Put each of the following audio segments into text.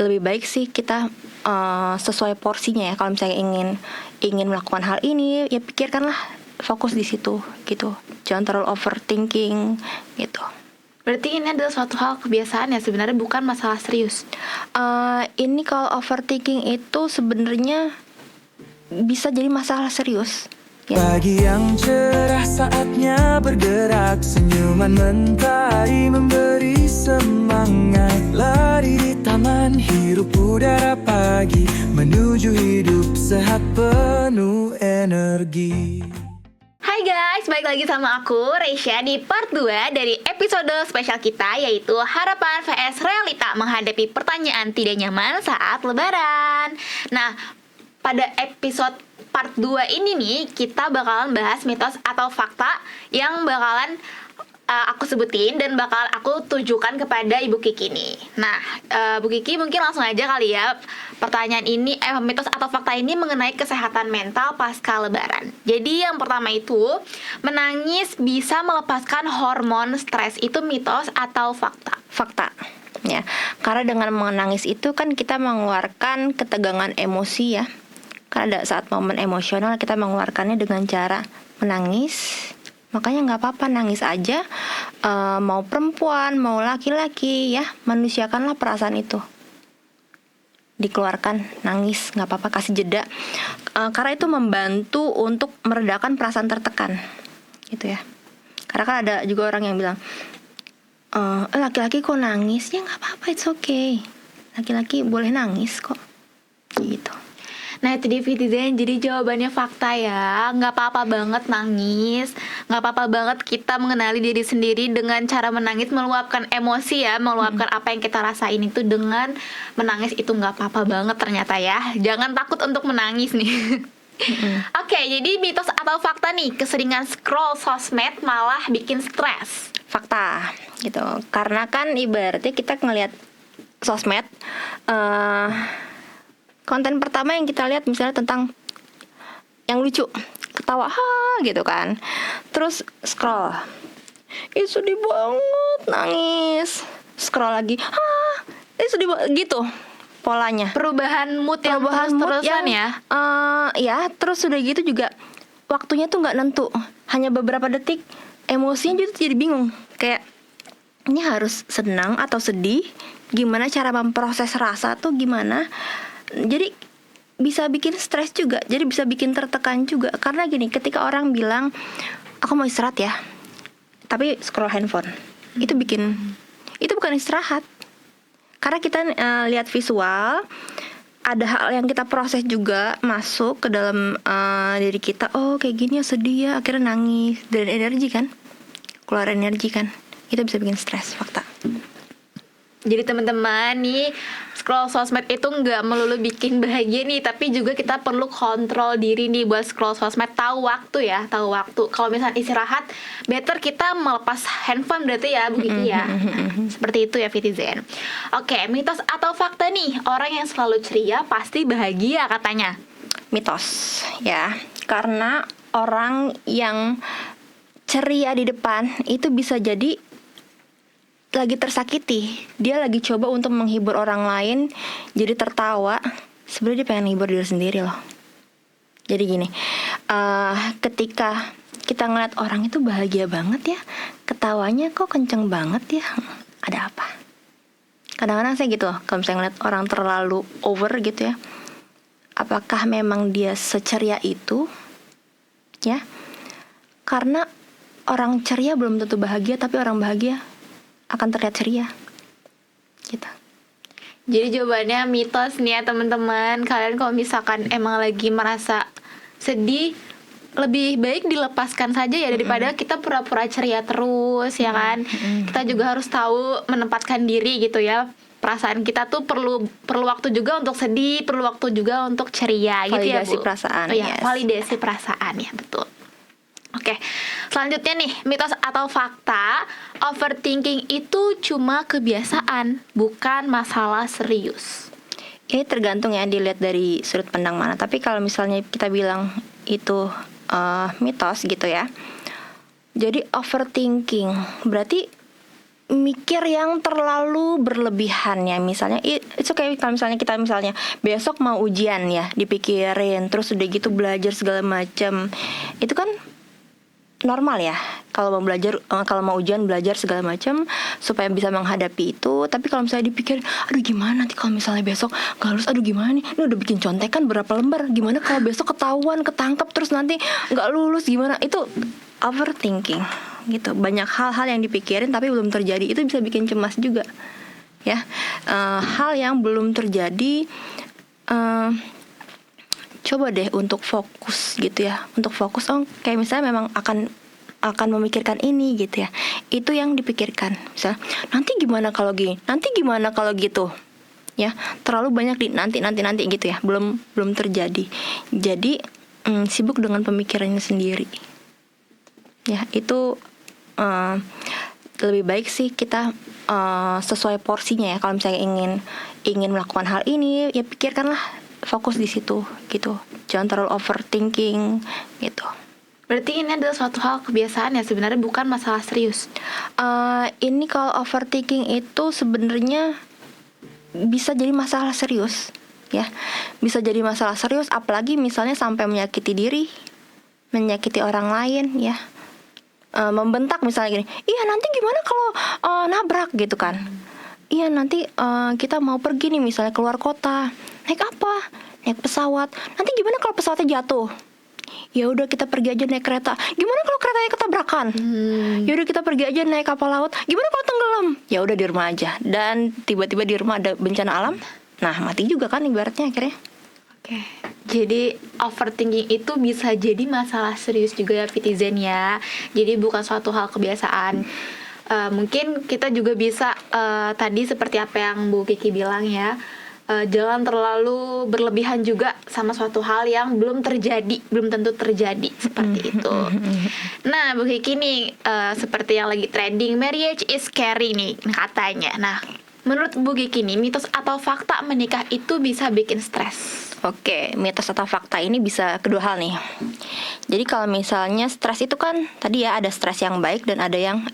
lebih baik sih kita sesuai porsinya ya. Kalau misalnya ingin melakukan hal ini, ya pikirkanlah, fokus di situ gitu. Jangan terlalu overthinking gitu. Berarti ini adalah suatu hal kebiasaan ya, sebenarnya bukan masalah serius. Ini kalau overthinking itu sebenarnya bisa jadi masalah serius. Pagi yang cerah saatnya bergerak, senyuman mentari memberi semangat. Lari di taman, hirup udara pagi, menuju hidup sehat penuh energi. Hai guys, balik lagi sama aku, Reisha, di part 2 dari episode spesial kita, yaitu Harapan vs Realita menghadapi pertanyaan tidak nyaman saat lebaran. Nah, pada episode part 2 ini nih, kita bakalan bahas mitos atau fakta yang bakalan aku sebutin dan bakal aku tujukan kepada Ibu Kiki nih. Nah, Bu Kiki mungkin langsung aja kali ya. Pertanyaan ini, mitos atau fakta ini mengenai kesehatan mental pasca lebaran. Jadi yang pertama itu, menangis bisa melepaskan hormon stres. Itu mitos atau fakta? Fakta ya, karena dengan menangis itu kan kita mengeluarkan ketegangan emosi ya. Karena saat momen emosional kita mengeluarkannya dengan cara menangis. Makanya nggak apa-apa nangis aja, mau perempuan mau laki-laki ya, manusiakanlah perasaan itu, dikeluarkan, nangis nggak apa-apa, kasih jeda, karena itu membantu untuk meredakan perasaan tertekan gitu ya. Karena kan ada juga orang yang bilang, laki-laki kok nangis? Ya nggak apa-apa, it's okay, laki-laki boleh nangis kok gitu. Nah itu dia Fitizen, jadi jawabannya fakta ya. Nggak apa-apa banget nangis, nggak apa-apa banget kita mengenali diri sendiri dengan cara menangis, meluapkan emosi ya, meluapkan apa yang kita rasain itu dengan menangis, itu nggak apa-apa banget ternyata ya. Jangan takut untuk menangis nih. Oke, jadi mitos atau fakta nih, keseringan scroll sosmed malah bikin stres? Fakta gitu, karena kan ibaratnya kita ngelihat sosmed, konten pertama yang kita lihat misalnya tentang yang lucu, ketawa gitu kan, terus scroll, ih sedih banget, nangis, scroll lagi, sedih banget gitu polanya. Perubahan mood yang terus-terusan ya. Ya, terus udah gitu juga waktunya tuh nggak nentu, hanya beberapa detik, emosinya jadi bingung, kayak ini harus senang atau sedih, gimana cara memproses rasa tuh gimana. Jadi bisa bikin stres juga, jadi bisa bikin tertekan juga. Karena gini, ketika orang bilang aku mau istirahat ya, tapi scroll handphone, itu bukan istirahat. Karena kita lihat visual, ada hal yang kita proses juga masuk ke dalam diri kita. Oh kayak gini ya, sedih ya, akhirnya nangis, dan energi kan, keluar energi kan, itu bisa bikin stres. Fakta. Jadi teman-teman nih, scroll sosmed itu nggak melulu bikin bahagia nih, tapi juga kita perlu kontrol diri nih buat scroll sosmed. Tahu waktu ya, tahu waktu. Kalau misalnya istirahat, better kita melepas handphone berarti ya, Bu Kiki ya. Nah, seperti itu ya Fitizen. Oke, mitos atau fakta nih, orang yang selalu ceria pasti bahagia katanya? Mitos ya, karena orang yang ceria di depan itu bisa jadi lagi tersakiti, dia lagi coba untuk menghibur orang lain, jadi tertawa, sebenarnya dia pengen menghibur diri sendiri loh. Jadi gini, ketika kita ngeliat orang itu bahagia banget ya, ketawanya kok kenceng banget ya, ada apa? Kadang-kadang saya gitu loh, kalau misalnya ngeliat orang terlalu over gitu ya, apakah memang dia seceria itu ya? Karena orang ceria belum tentu bahagia, tapi orang bahagia akan terlihat ceria gitu. Jadi jawabannya mitos nih ya teman-teman. Kalian kalau misalkan emang lagi merasa sedih, lebih baik dilepaskan saja ya, daripada kita pura-pura ceria terus ya kan. Kita juga harus tahu menempatkan diri gitu ya. Perasaan kita tuh perlu waktu juga untuk sedih, perlu waktu juga untuk ceria gitu ya Bu. Validasi perasaan. Oh, ya, validasi perasaan ya, betul. Oke, selanjutnya nih, mitos atau fakta, overthinking itu cuma kebiasaan, bukan masalah serius. Ini tergantung ya, dilihat dari sudut pandang mana. Tapi kalau misalnya kita bilang itu mitos gitu ya, jadi overthinking berarti mikir yang terlalu berlebihan ya. Misalnya itu kayak kalau misalnya kita besok mau ujian ya, dipikirin terus udah gitu belajar segala macam. Itu kan normal ya, kalau mau belajar, kalau mau ujian belajar segala macam supaya bisa menghadapi itu. Tapi kalau misalnya dipikir, aduh gimana nanti kalau misalnya besok nggak lulus, aduh gimana nih, ini udah bikin contekan berapa lembar, gimana kalau besok ketahuan, ketangkep terus nanti nggak lulus gimana? Itu overthinking gitu. Banyak hal-hal yang dipikirin tapi belum terjadi, itu bisa bikin cemas juga ya. Hal yang belum terjadi, coba deh untuk fokus gitu ya, untuk fokus kayak misalnya memang akan memikirkan ini gitu ya, itu yang dipikirkan. Misalnya nanti gimana kalau gini, nanti gimana kalau gitu ya, terlalu banyak di nanti gitu ya, belum terjadi. Jadi sibuk dengan pemikirannya sendiri ya. Itu lebih baik sih kita sesuai porsinya ya. Kalau misalnya ingin melakukan hal ini ya pikirkanlah, fokus di situ gitu, jangan terlalu overthinking gitu. Berarti ini adalah suatu hal kebiasaan ya, sebenarnya bukan masalah serius. Ini kalau overthinking itu sebenarnya bisa jadi masalah serius ya, bisa jadi masalah serius, apalagi misalnya sampai menyakiti diri, menyakiti orang lain ya. Membentak misalnya gini, iya nanti gimana kalau nabrak gitu kan. Iya nanti kita mau pergi nih misalnya keluar kota, naik apa? Naik pesawat. Nanti gimana kalau pesawatnya jatuh? Ya udah kita pergi aja naik kereta. Gimana kalau keretanya ketabrakan? Ya udah kita pergi aja naik kapal laut. Gimana kalau tenggelam? Ya udah di rumah aja. Dan tiba-tiba di rumah ada bencana alam, nah mati juga kan ibaratnya akhirnya. Oke. Jadi overthinking itu bisa jadi masalah serius juga ya Fitizen ya. Jadi bukan suatu hal kebiasaan. Mungkin kita juga bisa tadi seperti apa yang Bu Kiki bilang ya, jangan terlalu berlebihan juga sama suatu hal yang belum terjadi, belum tentu terjadi seperti itu. Nah Bu Kiki nih seperti yang lagi trending, marriage is scary nih katanya. Nah menurut Bu Kiki nih, mitos atau fakta menikah itu bisa bikin stres? Oke, mitos atau fakta ini bisa kedua hal nih. Jadi kalau misalnya stres itu kan tadi ya, ada stres yang baik dan ada yang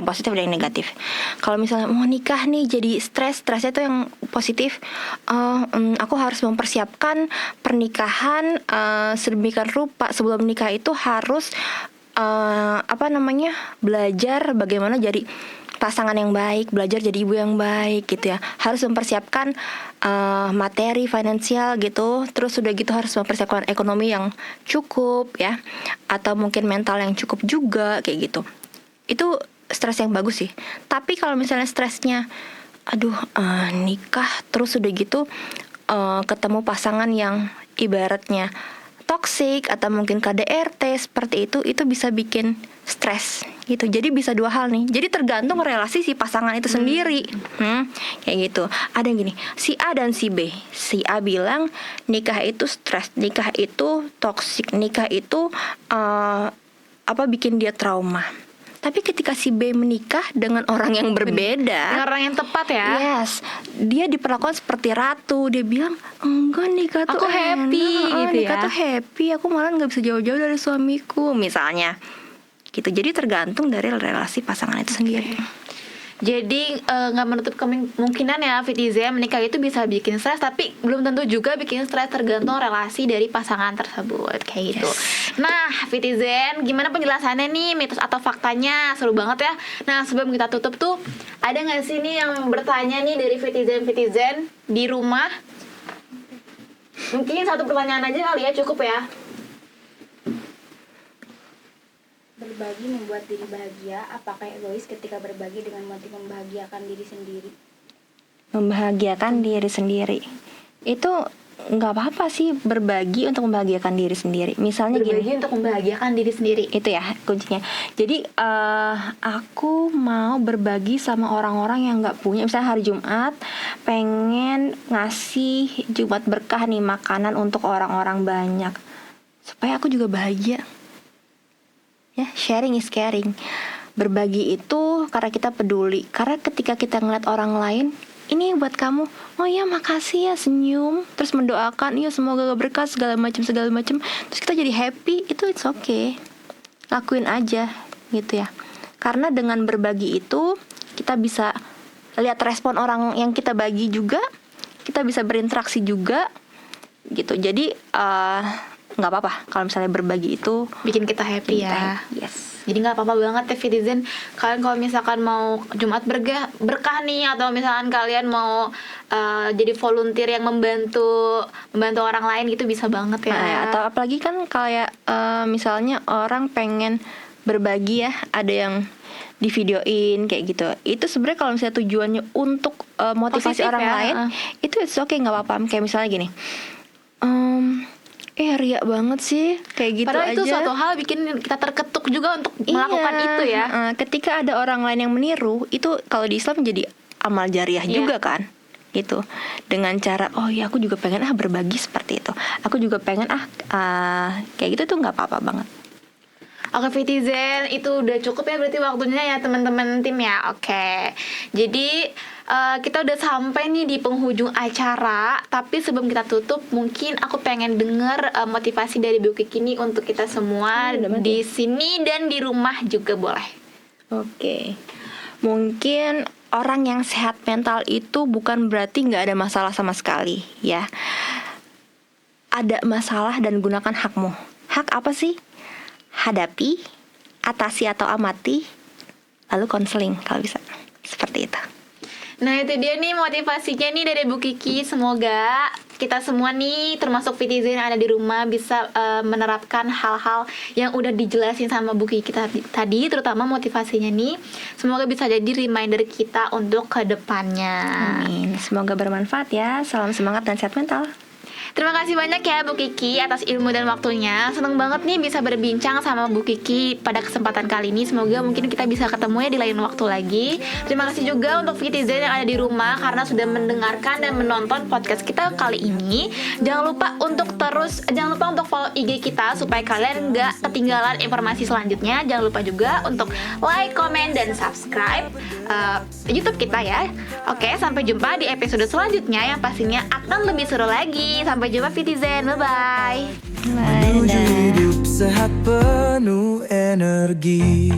positif dan yang negatif. Kalau misalnya mau nikah nih jadi stresnya itu yang positif. Aku harus mempersiapkan pernikahan sedemikian rupa, sebelum menikah itu harus belajar bagaimana jadi pasangan yang baik, belajar jadi ibu yang baik gitu ya. Harus mempersiapkan materi finansial gitu. Terus udah gitu harus mempersiapkan ekonomi yang cukup ya, atau mungkin mental yang cukup juga kayak gitu. Itu stres yang bagus sih. Tapi kalau misalnya stresnya nikah terus udah gitu ketemu pasangan yang ibaratnya toksik atau mungkin KDRT seperti itu bisa bikin stres gitu. Jadi bisa dua hal nih. Jadi tergantung relasi si pasangan itu sendiri. Kayak gitu. Ada yang gini, si A dan si B. Si A bilang nikah itu stres, nikah itu toksik, nikah itu bikin dia trauma. Tapi ketika si B menikah dengan orang yang berbeda, dengan orang yang tepat ya. Yes, dia diperlakukan seperti ratu. Dia bilang, enggak, nikah tuh aku happy gitu nikah ya. tuh happy, aku malah gak bisa jauh-jauh dari suamiku misalnya gitu. Jadi tergantung dari relasi pasangan itu sendiri. Jadi gak menutup kemungkinan ya Fitizen, menikah itu bisa bikin stres, tapi belum tentu juga bikin stres, tergantung relasi dari pasangan tersebut kayak gitu. Nah Fitizen, gimana penjelasannya nih, mitos atau faktanya? Seru banget ya. Nah sebelum kita tutup tuh, ada gak sih nih yang bertanya nih dari Fitizen di rumah? Mungkin satu pertanyaan aja kali ya, cukup ya. Berbagi membuat diri bahagia, apakah egois ketika berbagi dengan motif membahagiakan diri sendiri? Membahagiakan diri sendiri itu nggak apa-apa sih, berbagi untuk membahagiakan diri sendiri. Misalnya berbagi gini, untuk membahagiakan diri sendiri, itu ya kuncinya. Jadi aku mau berbagi sama orang-orang yang nggak punya. Misalnya hari Jumat pengen ngasih Jumat berkah nih, makanan untuk orang-orang banyak, supaya aku juga bahagia. Ya, sharing is caring. Berbagi itu karena kita peduli. Karena ketika kita ngeliat orang lain, ini buat kamu, oh ya makasih ya, senyum, terus mendoakan, iya semoga berkah segala macam, terus kita jadi happy, itu it's okay. Lakuin aja gitu ya. Karena dengan berbagi itu kita bisa lihat respon orang yang kita bagi juga, kita bisa berinteraksi juga gitu. Jadi nggak apa-apa kalau misalnya berbagi itu Bikin kita happy ya. Yes. Jadi nggak apa-apa banget ya Citizen. Kalian kalau misalkan mau Jumat berkah nih, atau misalkan kalian mau jadi volunteer yang membantu orang lain gitu, bisa banget ya. Nah, atau apalagi kan kayak misalnya orang pengen berbagi ya, ada yang di videoin kayak gitu. Itu sebenarnya kalau misalnya tujuannya untuk motivasi Positif orang ya, lain, itu it's okay, nggak apa-apa. Kayak misalnya gini, ria banget sih kayak gitu Padahal aja. itu suatu hal bikin kita terketuk juga untuk melakukan Iya, itu ya. ketika ada orang lain yang meniru, itu kalau di Islam jadi amal jariah Iya. juga kan, gitu. Dengan cara, oh ya aku juga pengen berbagi seperti itu. Aku juga pengen kayak gitu tuh nggak apa-apa banget. Oke Citizen, itu udah cukup ya berarti waktunya ya teman-teman tim ya. Oke, jadi kita udah sampai nih di penghujung acara. Tapi sebelum kita tutup, mungkin aku pengen denger motivasi dari Bu Kiki nih untuk kita semua di sini dan di rumah juga boleh. Oke. Mungkin orang yang sehat mental itu bukan berarti nggak ada masalah sama sekali ya. Ada masalah dan gunakan hakmu. Hak apa sih? Hadapi, atasi atau amati, lalu konseling kalau bisa. Seperti itu. Nah itu dia nih motivasinya nih dari Bu Kiki. Semoga kita semua nih, termasuk Citizen yang ada di rumah, bisa menerapkan hal-hal yang udah dijelasin sama Bu Kiki tadi, terutama motivasinya nih. Semoga bisa jadi reminder kita untuk kedepannya. Amin. Semoga bermanfaat ya. Salam semangat dan sehat mental. Terima kasih banyak ya Bu Kiki atas ilmu dan waktunya. Seneng banget nih bisa berbincang sama Bu Kiki pada kesempatan kali ini. Semoga mungkin kita bisa ketemu ya di lain waktu lagi. Terima kasih juga untuk Citizen yang ada di rumah karena sudah mendengarkan dan menonton podcast kita kali ini. Jangan lupa untuk follow IG kita supaya kalian nggak ketinggalan informasi selanjutnya. Jangan lupa juga untuk like, comment, dan subscribe YouTube kita ya. Oke, sampai jumpa di episode selanjutnya yang pastinya akan lebih seru lagi. Sampai jumpa Citizen, bye-bye. Menuju hidup sehat penuh energi.